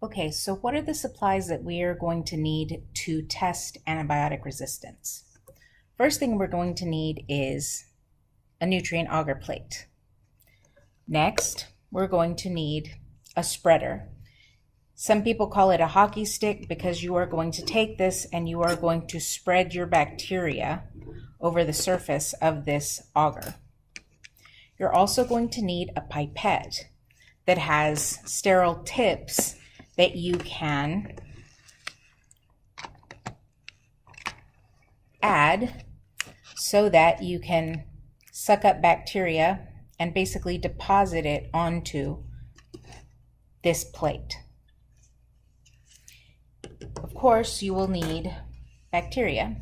Okay, so what are the supplies that we are going to need to test antibiotic resistance? First thing we're going to need is a nutrient agar plate. Next, we're going to need a spreader. Some people call it a hockey stick because you are going to take this and you are going to spread your bacteria over the surface of this agar. You're also going to need a pipette that has sterile tips that you can add so that you can suck up bacteria and basically deposit it onto this plate. Of course, you will need bacteria.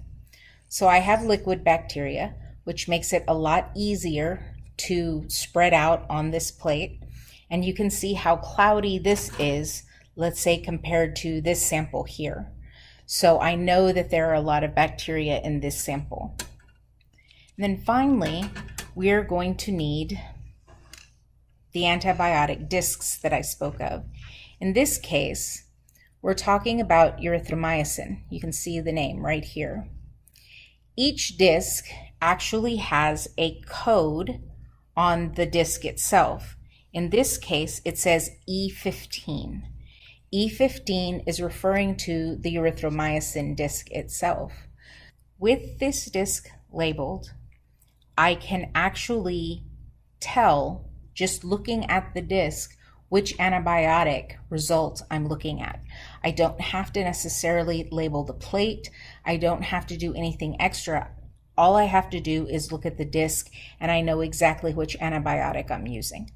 So I have liquid bacteria, which makes it a lot easier to spread out on this plate. And you can see how cloudy this is, let's say compared to this sample here. So I know that there are a lot of bacteria in this sample. And then finally, we're going to need the antibiotic discs that I spoke of. In this case, we're talking about erythromycin. You can see the name right here. Each disc actually has a code on the disc itself. In this case, it says E15. E15 is referring to the erythromycin disc itself. With this disc labeled, I can actually tell, just looking at the disc, which antibiotic result I'm looking at. I don't have to necessarily label the plate. I don't have to do anything extra. All I have to do is look at the disc and I know exactly which antibiotic I'm using.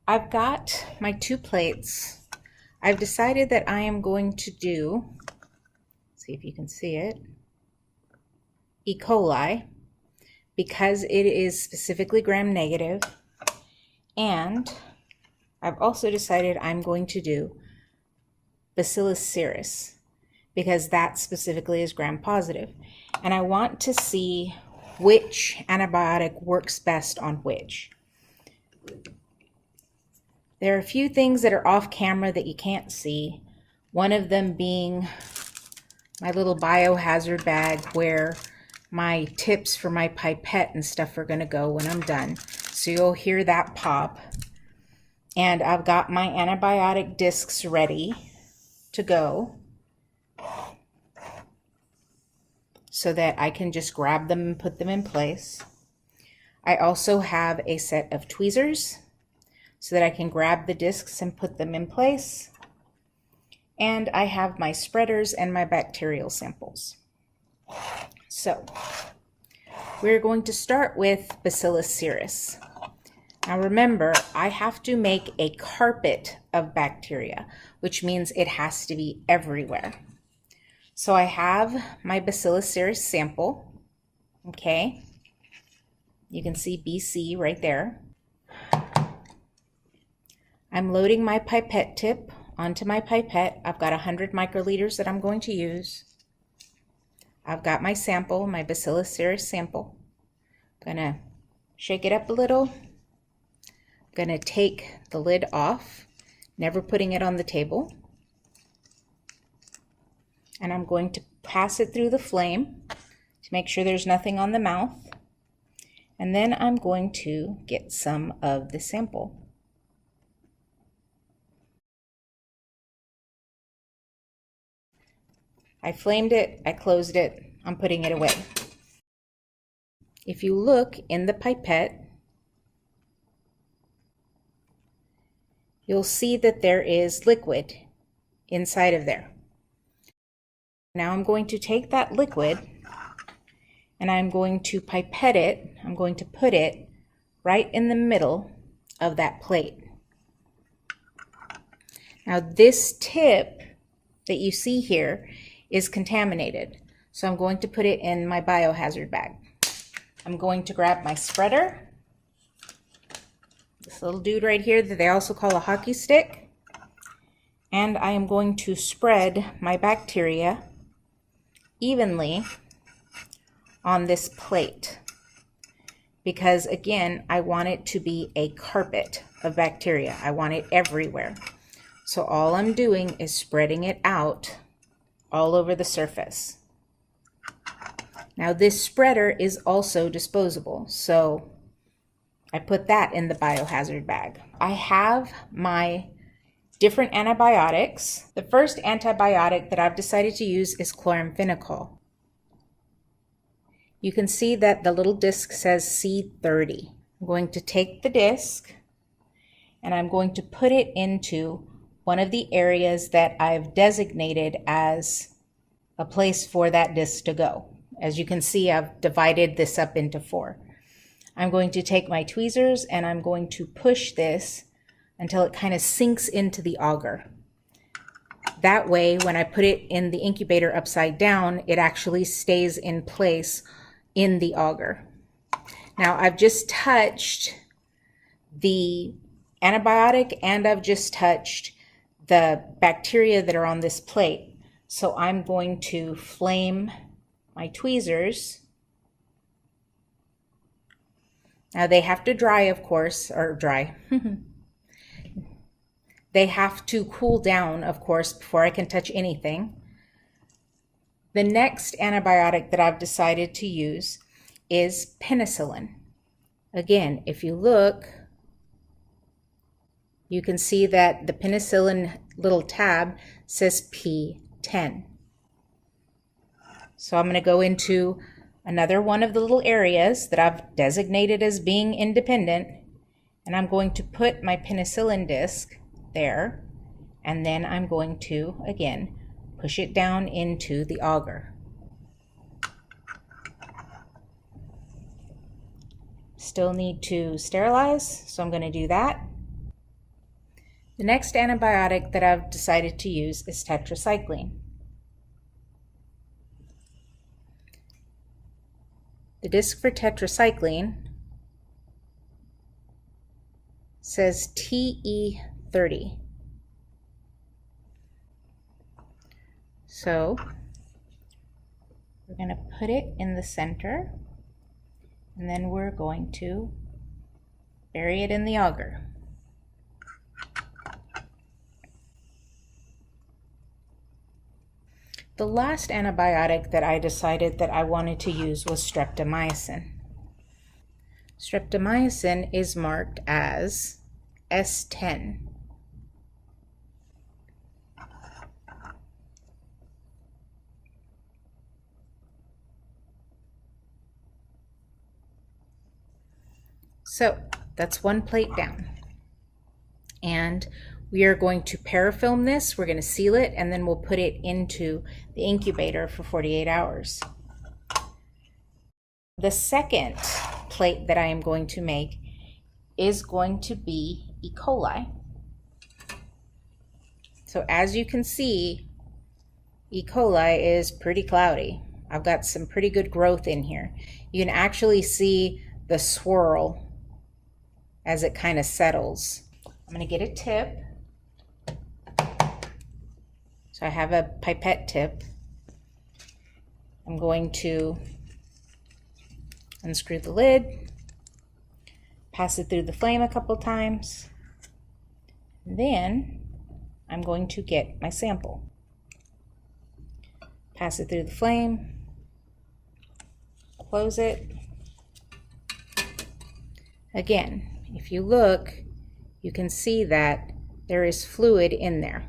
I've got my two plates. I've decided that I am going to do, see if you can see it, E. coli, because it is specifically gram negative. And I've also decided I'm going to do Bacillus cereus, because that specifically is gram positive. And I want to see which antibiotic works best on which. There are a few things that are off camera that you can't see. One of them being my little biohazard bag where my tips for my pipette and stuff are going to go when I'm done. So you'll hear that pop. And I've got my antibiotic discs ready to go so that I can just grab them and put them in place. I also have a set of tweezers so that I can grab the discs and put them in place. And I have my spreaders and my bacterial samples. So we're going to start with Bacillus cereus. Now remember, I have to make a carpet of bacteria, which means it has to be everywhere. So I have my Bacillus cereus sample, okay? You can see BC right there. I'm loading my pipette tip onto my pipette. I've got 100 microliters that I'm going to use. I've got my sample, my Bacillus cereus sample. I'm gonna shake it up a little. I'm gonna take the lid off, never putting it on the table. And I'm going to pass it through the flame to make sure there's nothing on the mouth. And then I'm going to get some of the sample. I flamed it, I closed it, I'm putting it away. If you look in the pipette, you'll see that there is liquid inside of there. Now I'm going to take that liquid and I'm going to pipette it, I'm going to put it right in the middle of that plate. Now this tip that you see here is contaminated, so I'm going to put it in my biohazard bag. I'm going to grab my spreader, this little dude right here that they also call a hockey stick, and I am going to spread my bacteria evenly on this plate, because again, I want it to be a carpet of bacteria. I want it everywhere. So all I'm doing is spreading it out all over the surface. Now this spreader is also disposable, so I put that in the biohazard bag. I have my different antibiotics. The first antibiotic that I've decided to use is chloramphenicol. You can see that the little disc says C30. I'm going to take the disc and I'm going to put it into one of the areas that I've designated as a place for that disc to go. As you can see, I've divided this up into 4. I'm going to take my tweezers and I'm going to push this until it kind of sinks into the agar. That way, when I put it in the incubator upside down, it actually stays in place in the agar. Now, I've just touched the antibiotic and I've just touched the bacteria that are on this plate. So I'm going to flame my tweezers. Now they have to dry, of course, or dry. They have to cool down, of course, before I can touch anything. The next antibiotic that I've decided to use is penicillin. Again, if you look, you can see that the penicillin little tab says P10. So I'm going to go into another one of the little areas that I've designated as being independent, and I'm going to put my penicillin disc there, and then I'm going to, again, push it down into the agar. Still need to sterilize, so I'm going to do that. The next antibiotic that I've decided to use is tetracycline. The disc for tetracycline says TE30. So we're going to put it in the center, and then we're going to bury it in the agar. The last antibiotic that I decided that I wanted to use was streptomycin. Streptomycin is marked as S10. So that's one plate down. And we are going to parafilm this, we're going to seal it, and then we'll put it into the incubator for 48 hours. The second plate that I am going to make is going to be E. coli. So as you can see, E. coli is pretty cloudy. I've got some pretty good growth in here. You can actually see the swirl as it kind of settles. I'm going to get a tip. So I have a pipette tip. I'm going to unscrew the lid, pass it through the flame a couple times, then I'm going to get my sample. Pass it through the flame, close it. Again, if you look, you can see that there is fluid in there.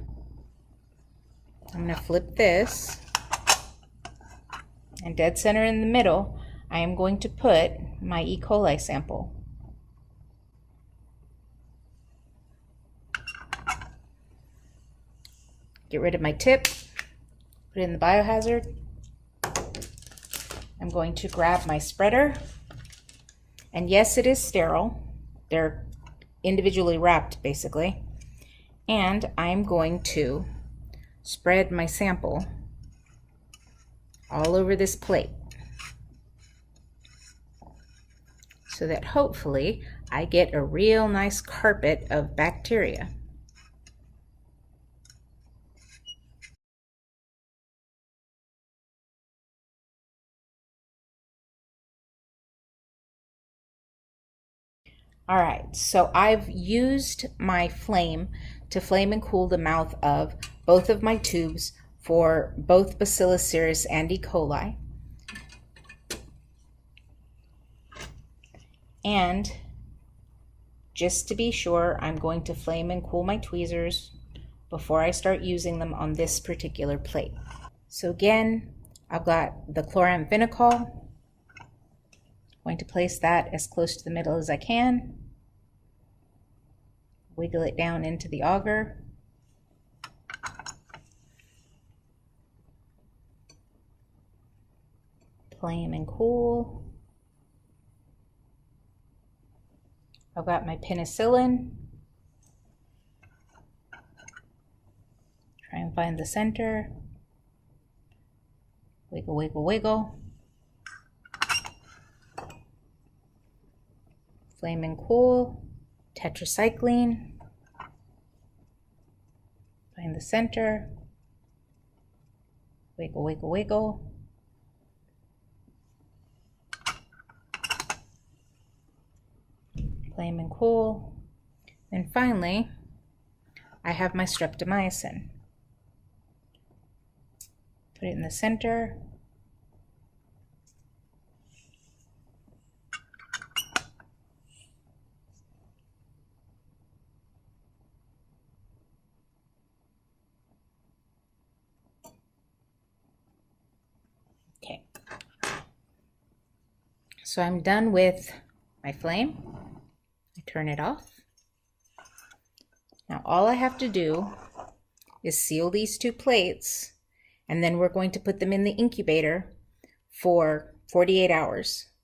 I'm going to flip this, and dead center in the middle, I am going to put my E. coli sample. Get rid of my tip, put it in the biohazard. I'm going to grab my spreader, and yes, it is sterile. They're individually wrapped basically. And I'm going to spread my sample all over this plate so that hopefully I get a real nice carpet of bacteria. All right, so I've used my flame to flame and cool the mouth of both of my tubes for both Bacillus cereus and E. coli. And just to be sure, I'm going to flame and cool my tweezers before I start using them on this particular plate. So again, I've got the chloramphenicol. Going to place that as close to the middle as I can. Wiggle it down into the auger. Flame and cool. I've got my penicillin. Try and find the center. Wiggle, wiggle, wiggle. Flame and cool. Tetracycline. Find the center. Wiggle, wiggle, wiggle. Flame and cool. And finally, I have my streptomycin. Put it in the center. Okay. So I'm done with my flame. I turn it off. Now all I have to do is seal these two plates, and then we're going to put them in the incubator for 48 hours.